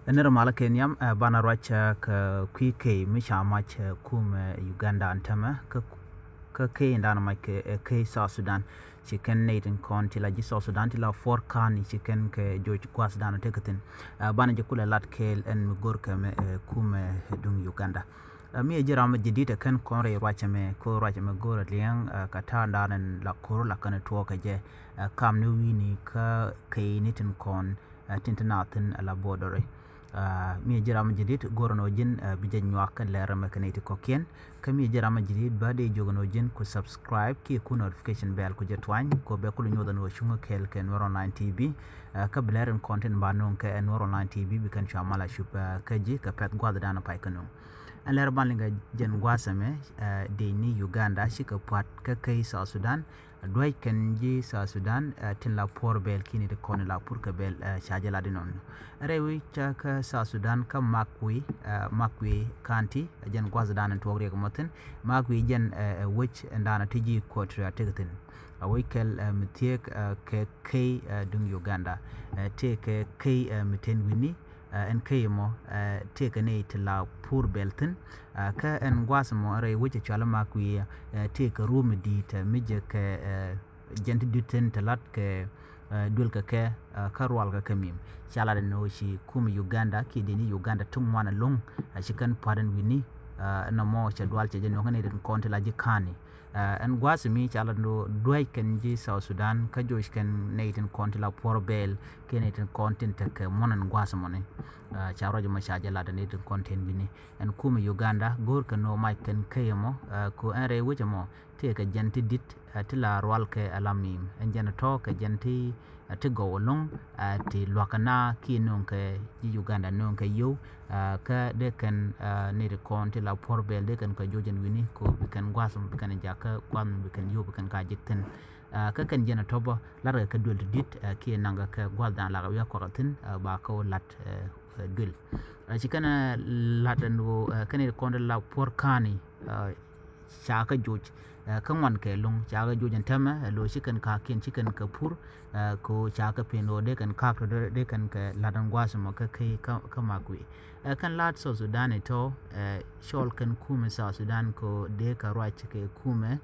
Nera mala Kenyam bana racha ka kwike misha mach kum Uganda antama ka ke ndana mike ke South Sudan chicken natin kon tila ji South Sudan tila for kan chicken ke George Kwas dana tekatin bana jakula lat kel en mugorka me kum dung Uganda mi jirama jidita kan konre racha me ko racha me gora liang kata ndanan la koro la kana tuoka je kam ni wini ka ke nitin kon tintanatin ala bordore mi jirama jidit gorono jin bijan nyuaka lera mekaniti kokien kami jirama jidit bade jogono jin ku subscribe ki ku notification bell ku jetwany ko be ku nyoda no shunga kel ken Noro 9 TV ka blaren content banon ka Noro 9 TV bi kan chamala shupa kaji ka pet gwada dana pai kanu an lera banlinga jen gwasame de ni Uganda shika pat ka kai South Sudan doy ken ji South Sudan tin la por bel kini de kon la pour ka bel chajala dinon rewi cha ka South Sudan ka makwi kanti jen gwaza danan togre ko moten makwi jen which ndana tiji ko tra tegatin awikel mitiek ke kai dung Uganda te ke kai miten wini en kaymo te kane tla pour belten ka en gwasmo re which chala makwi te ka room di te mije ke jent duten talat ke dul ka karwal ka kamim chala no shi kum Uganda ki deni Uganda tum wana long shikan pardon wini na mo cha dwal che jeno ngane den konti la jikani en gwasmi chala no doy ken ji South Sudan ka josh ken neten konti la porbel keneten content ke monan gwasmo ne charojo ma shaje la neten content bini en kum Uganda gor ka no mai ken kaymo ko en re wuja mo te ka janti dit tila rwal ke alamim en jana to ka janti te go long ti lokana ki non ke Uganda non ke yo ka de kan ne de konti la porbel de kan ka jojen wini ko bi kan gwasum bi kan jaka kwan bi kan yo bi kan ka jikten ka kan jana tobo lar ka dul dit ki nanga ka gwaldan la ya ko tin ba ko lat dul ci kana latando kane konde la porkani chaka joj kan wan ke long chaka jojen tama lo chicken ka ken chicken ka pur ko chaka peno de kan ka de kan ka ladan gwasmo ka kai ka magwi kan lat South Sudan to shol kan kume South Sudan ko de ka right ke kume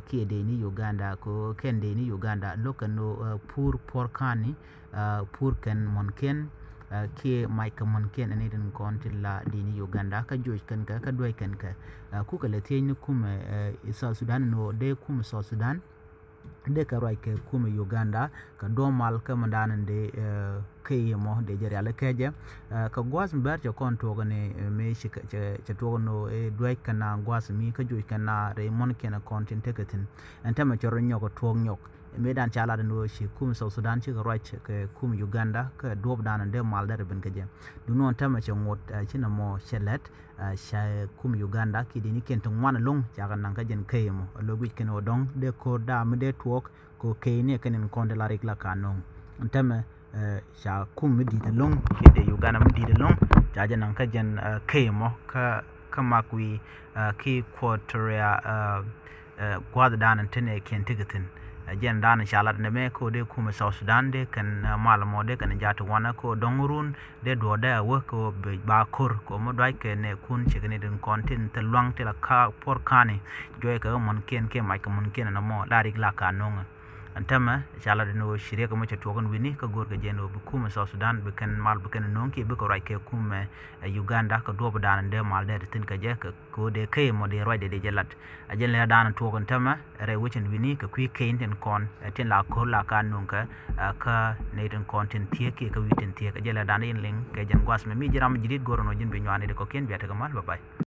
ki de ni Uganda ko ken de ni Uganda lokano pur porkani pur kan monken ki Mike monken ne den kontilla de ni Uganda ka joj kan ka doy kan ka ku ka le tin kume South Sudan no de kume South Sudan de ka right ke kume Uganda ka domal ka mandanan de kayemo de jere ala keje ka gwas mbar je kon to gane me shi ka to no doy kana gwas mi ka joj kana re mon kena content teketin entama choro nyoko to nyok medan chala no shi kum South Sudan chi right ke kum Uganda ka dob danan de mal dar ben keje du non tama che ngot china mo shelet sha kum Uganda ki dini kento wana long jaga nan ka jen kayemo lo wi ken odong de ko da me de tuok ko kayne kenen konde la regla kanon entama sha kum di de long ki de Uganda di de long jaja nan ka jen kayemo ka makwi ki quarteria gwada danan tene ken tigatin jen dan inshallah ne me ko de kuma South Sudan de kan malamo de kan jatu wana ko dongrun de do da wo ko ba kur ko mo dai ke ne kun chigene den content te luang te la ka por kane joy ka mon ken ke mai ka mon ken na mo la rig la ka non antama inshallah de no shire ko mo cha to kon wini ka gor ga jeno bu kuma South Sudan be kan mal be kan non ke be ko rai ke kuma Uganda ka do ba dan de mal de tin ka je ko de ke mo de roi de jelat ajen le dan to kon tama re wuchen wini ka kwi kain den kon tin la ko la ka non ka ne den content tie ke ka witin tie ka jela dan in ling ke jen gwas me mi jiram jidit goro no jin be nyane de ko ken biata ka mal bye bye